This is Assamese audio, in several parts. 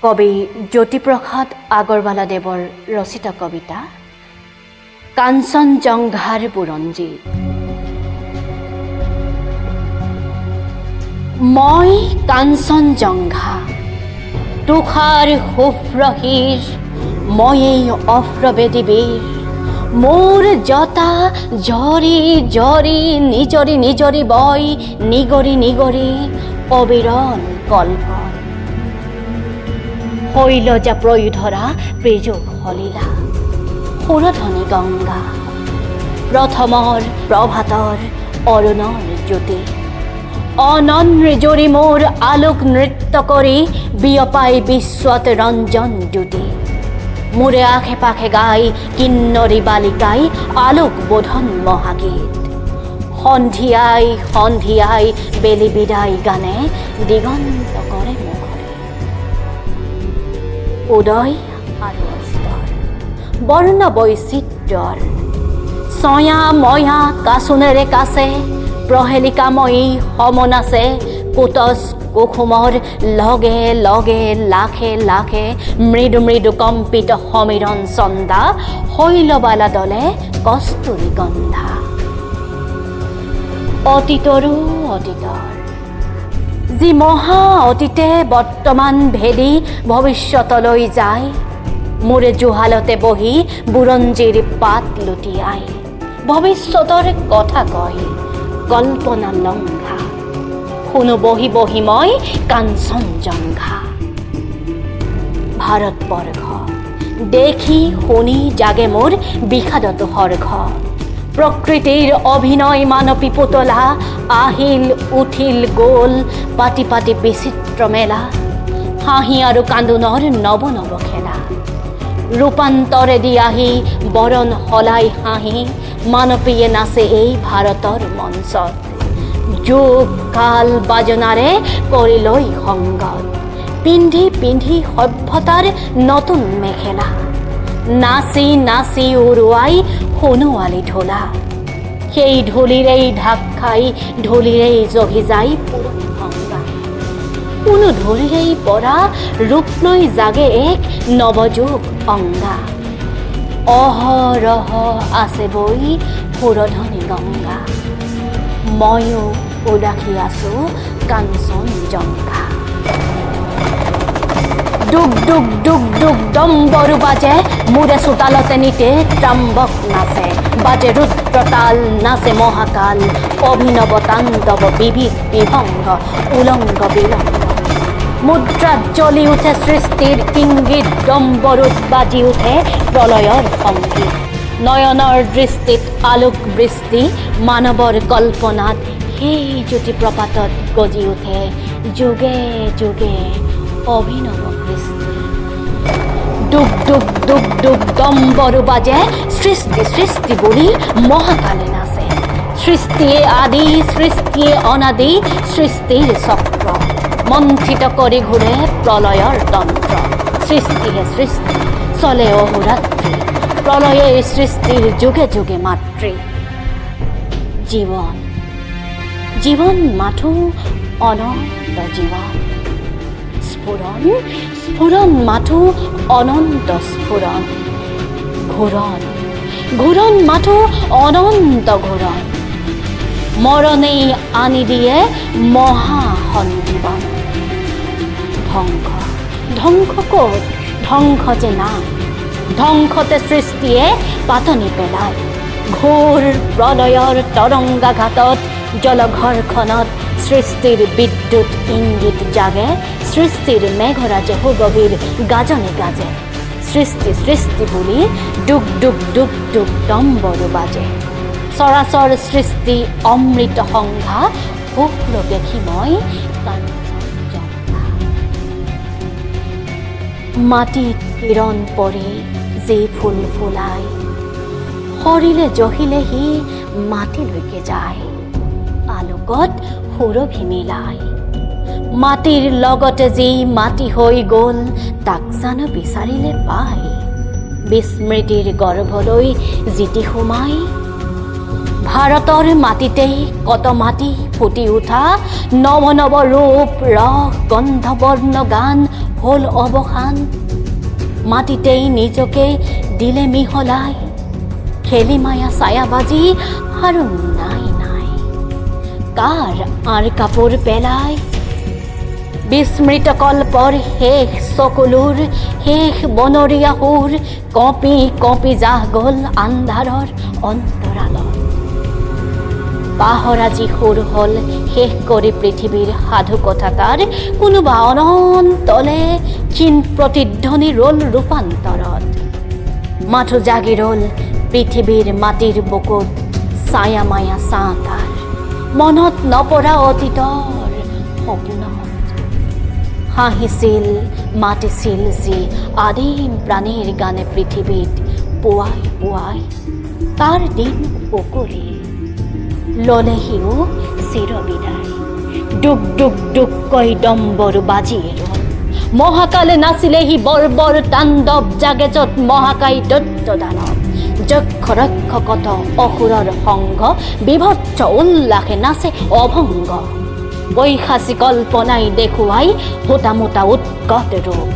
কবি জ্যোতিপ্ৰসাদ আগৰৱালাদেৱৰ ৰচিত কবিতা কাঞ্চনজংঘাৰ বুৰঞ্জী। মই কাঞ্চনজংঘা, তুষাৰ শুভ্ৰহীৰ, ময়েই অফ্ৰবেদীবীৰ। মোৰ জতা ঝৰি ঝৰি নিজৰি নিজৰি বয়, নিগৰি নিগৰি অবিৰল কল্পন। শৈলজা প্ৰয়োধৰা প্ৰেজক হলিলা, সুৰধনী গংগা। প্ৰথমৰ প্ৰভাতৰ অৰুণৰ জ্যোতি, অনন্যজৰি মোৰ আলোক নৃত্য কৰি বিয়পাই বিশ্বত ৰঞ্জন জ্যোতি। মোৰে আশে পাশে গাই কিন্নৰী বালিকাই আলোক বোধন মহাগীত। সন্ধিয়াই সন্ধিয়াই বেলি বিদায় গানে দিগন্ত কৰে মুখৰে। উদয় আৰু অস্তৰ বৰ্ণ বৈচিত্ৰ্যৰ, ছয়া ময়া কাচোনেৰে কাছে প্ৰহেলিকাময়ী সমনাচে। কুটচ কুসুমৰ লগে লগে লাখে লাখে মৃদু মৃদু কম্পিত সমীৰণ চন্দা। শৈলবালা দলে কস্তুৰী গন্ধা। অতীতৰো অতীতৰ, যি মহা অতীতে বৰ্তমান ভেদি ভৱিষ্যতলৈ যায়। মোৰে জুহালতে বহি বুৰঞ্জীৰ পাত লুটিয়াই ভৱিষ্যতৰ কথা কয় কল্পনা লংঘা। শুনো বহি বহি মই কাঞ্চনজংঘা। ভাৰতবৰ্ষ দেখি শুনি জাগে মোৰ বিষাদত হৰ্ষ। প্ৰকৃতিৰ অভিনয় মানৱী পুতলা, আহিল উঠিল গ'ল পাতি পাতি বিচিত্ৰ মেলা। হাঁহি আৰু কান্দোনৰ নৱ নৱ খেলা, ৰূপান্তৰেদি আহি বৰণ সলাই হাঁহি। মানৱীয়ে নাচে এই ভাৰতৰ মঞ্চত, যুগ কাল বাজনাৰে কৰি লৈ সংগত। পিন্ধি পিন্ধি সভ্যতাৰ নতুন মেখেলা, নাচি নাচি উৰুৱাই সোণোৱালী ঢোলা। সেই ঢোলীৰেই ঢাক খাই ঢোলীৰেই জহি যায় পুৰণি সংগা। কোনো ঢোলীৰেই পৰা ৰূপ লৈ জাগে এক নৱযুগ অংগা। অহৰহ আছে বৈ সুৰধনী গংগা, ময়ো উদাসী আছো কাঞ্চনজংঘা। ডুগ ডুগ ডুগ ডুগ ডম্বৰু বাজে মোৰে চোতালতে নিতে ত্ৰাম্বক নাচে। বাজে ৰুদ্ৰতাল নাচে মহাকাল, অভিনৱ তাণ্ডৱ বিবিধ বিভংগ উলংগ বিলংগ। মুদ্ৰাত জ্বলি উঠে সৃষ্টিৰ ইংগিত, ডম্বৰুত বাজি উঠে প্ৰলয়ৰ সংগীত। নয়নৰ দৃষ্টিত আলোক বৃষ্টি, মানৱৰ কল্পনাত সেই জ্যোতি প্ৰপাতত গজি উঠে যুগে যুগে অভিনৱ কৃষ্টি। ডুগ ডুগ ডুগ ডুগ ডম্বৰু বাজে সৃষ্টি সৃষ্টি বুলি মহাকালে নাচে। সৃষ্টিয়ে আদি সৃষ্টিয়ে অনাদি, সৃষ্টিৰ চক্ৰ মন্থিত কৰি ঘূৰে প্ৰলয়ৰ তন্ত্ৰ। সৃষ্টিহে সৃষ্টি চলে অহোৰাত্ৰি, প্ৰলয়ে সৃষ্টিৰ যুগে যুগে মাতৃ। জীৱন জীৱন মাথো অনন্ত জীৱন, স্ফুৰণ স্ফুৰণ মাথো অনন্ত স্ফুৰণ। ঘূৰণ ঘূৰণ মাথো অনন্ত ঘূৰণ, মৰণেই আনি দিয়ে মহাসঞ্জীৱন। ধ্বংস ধ্বংস ক'ত ধ্বংস যে নাই, ধ্বংসতে সৃষ্টিয়ে পাতনি পেলায়। ঘোৰ প্ৰলয়ৰ তৰংগাঘাতত জলঘৰখনত সৃষ্টিৰ বিদ্যুৎ ইংগিত জাগে। সৃষ্টিৰ মেঘৰাজে সুগভীৰ গাজনি গাজে। সৃষ্টি সৃষ্টি বুলি ডুগ ডুগ ডুগ ডুগ ডম্বৰু বাজে। চৰাচৰ সৃষ্টি অমৃত সংঘা, শুক্ল দেখি মই কাঞ্চনজংঘা। মাটিত কিৰণ পৰি যি ফুল ফুলাই, সৰিলে জহিলে সি মাটিলৈকে যায়। আলোকত সুৰভি মিলাই, মাটিৰ লগতে যি মাটি হৈ গ'ল তাক জানো বিচাৰিলে পায়। বিস্মৃতিৰ গৰ্ভলৈ জিতি সোমাই ভাৰতৰ মাটিতেই কত মাটি ফুটি উঠা নৱ নৱ ৰূপ ৰস গন্ধবৰ্ণ গান হল অৱসান। মাটিতেই নিজকে দিলে মিহলাই খেলি মায়া ছায়াবাজি আৰু নাই নাই কাৰ আঁৰ কাপোৰ পেলাই। বিস্মৃত কল্পৰ শেষ চকুলোৰ শেষ বনৰীয়া সুৰ কঁপি কঁপি যাহ গ'ল আন্ধাৰৰ অন্তৰালত। পাহৰাজি সুৰ হ'ল শেষ কৰি পৃথিৱীৰ সাধু কথাকাৰ কোনোবা অনন্তলে ক্ষীণ প্ৰতিধ্বনি ৰ'ল ৰূপান্তৰত। মাথো জাগি ৰ'ল পৃথিৱীৰ মাটিৰ বুকুত ছায়া মায়া ছাঁতাৰ মনত নপৰা অতীতৰ সপোনত। হাঁহিছিল মাতিছিল যি আদিম প্ৰাণীৰ গানে পৃথিৱীত পুৱাই পুৱাই তাৰ দিন উকলি ল'লেহিও চিৰবিদায়। ডুক ডুক ডুককৈ ডম্বৰু বাজি ৰ'ল মহাকালে নাচিলেহি বৰ্বৰ তাণ্ডৱ জাগে য'ত মহাকায় দৈত্য দানৱ। যক্ষ ৰক্ষকত অসুৰৰ সংঘ বিভৎস উল্লাসে নাচে অভংগ। বৈশাচী কল্পনাই দেখুৱাই হোতা মোতা উৎকট ৰূপ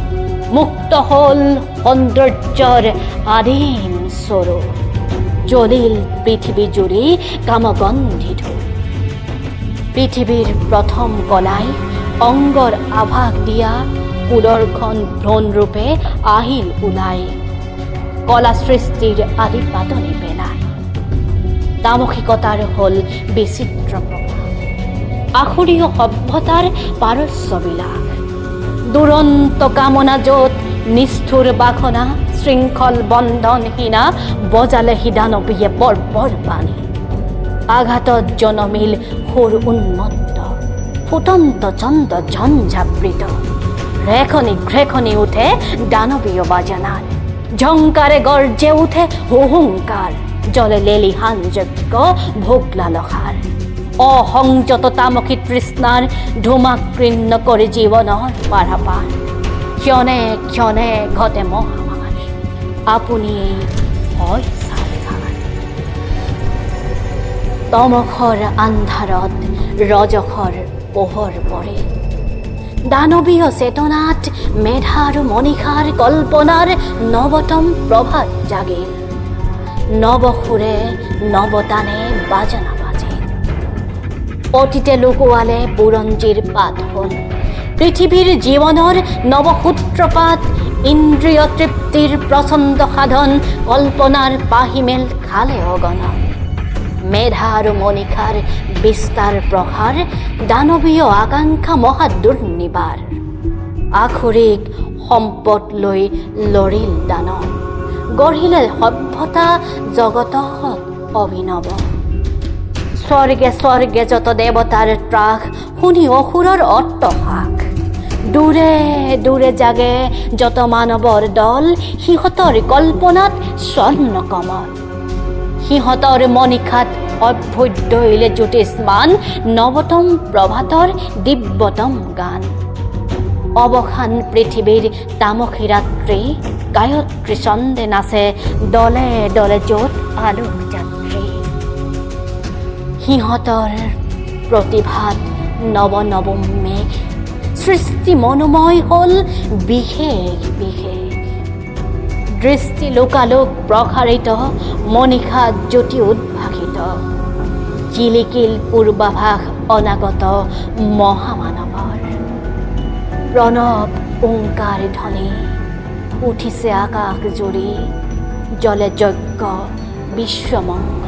মুক্ত হ'ল সৌন্দৰ্যৰ আদিম স্বৰূপ। জ্বলিল পৃথিৱী জুৰি কামগন্ধি ধূপ। পৃথিৱীৰ প্ৰথম কলাই অংগৰ আভাস দিয়া সুদৰ্শন ভ্ৰণ ৰূপে আহিল ওলাই কলা সৃষ্টিৰ আদি পাতনি পেলাই। তামসিকতাৰ হ'ল বিচিত্ৰ প্ৰভাৱ আখুৰীয় সভ্যতাৰ পাৰস্য বিলাস। দুৰন্ত কামনা য'ত নিষ্ঠুৰ বাসনা শৃংখল বন্ধনহীনা বজালেহি দানৱীয়ে বৰ্বৰ বাণী। আঘাতত জনমিল সুৰ উন্মত্ত ফুটন্ত চন্দ ঝঞ্ঝাবৃত। ৰেখনি ঘ্ৰেখনি উঠে দানৱীয় বাজানাৰ ঝংকাৰে গৰ্জে উঠে হুহুংকাৰ। জলে লেলিহান যজ্ঞ ভোগ লালসাৰ অসংযত তামসী তৃষ্ণাৰ ধূমাকীৰ্ণ কৰি জীৱনৰ পাৰাপাৰ। ক্ষণে ক্ষণে ঘটে মহামাৰ আপুনিয়েই হয় চাৰিভাৰ। তমসৰ আন্ধাৰত ৰজসৰ পোহৰ পৰে দানৱীয় চেতনাত মেধা আৰু মনীষাৰ কল্পনাৰ নৱতম প্ৰভাত জাগিল। নৱসুৰে নৱতানে বাজনা বাজে অতীতে লুকুৱালে বুৰঞ্জীৰ পাত হ'ল পৃথিৱীৰ জীৱনৰ নৱসূত্ৰপাত। ইন্দ্ৰিয় তৃপ্তিৰ প্ৰচণ্ড সাধন কল্পনাৰ পাহিমেল খালে অগণন। মেধা আৰু মনীষাৰ বিস্তাৰ প্ৰসাৰ দানৱীয় আকাংক্ষা মহা দুৰ্নিবাৰ। আখৰিক সম্পদ লৈ লৰিল দানৱ গঢ়িলে সভ্যতা জগতত অভিনৱ। স্বৰ্গে স্বৰ্গে যত দেৱতাৰ ত্ৰাস শুনি অসুৰৰ অট্টহাস। দূৰে দূৰে জাগে যত মানৱৰ দল সিহঁতৰ কল্পনাত স্বৰ্ণ কমল। সিহঁতৰ মনীষাত অভ্যুদয়লে জ্যোতিষ্মান নৱতম প্ৰভাতৰ দিব্যতম গান। অৱসান পৃথিৱীৰ তামসী ৰাত্ৰি গায়ত্ৰী ছন্দে নাচে দলে দলে য'ত আলোক যাত্ৰী। সিহঁতৰ প্ৰতিভাত নৱ নৱ মেঘ সৃষ্টি মনোময় হ'ল বিশেষ বিশেষ। দৃষ্টি লোকালোক প্ৰসাৰিত মনীষা জ্যোতি উদ্ভাসিত। জিলিকিল পূৰ্বাভাস অনাগত মহামানৱৰ। প্ৰণৱ ওংকাৰ ধ্বনি উঠিছে আকাশ জুৰি জলে যজ্ঞ বিশ্বমংগল।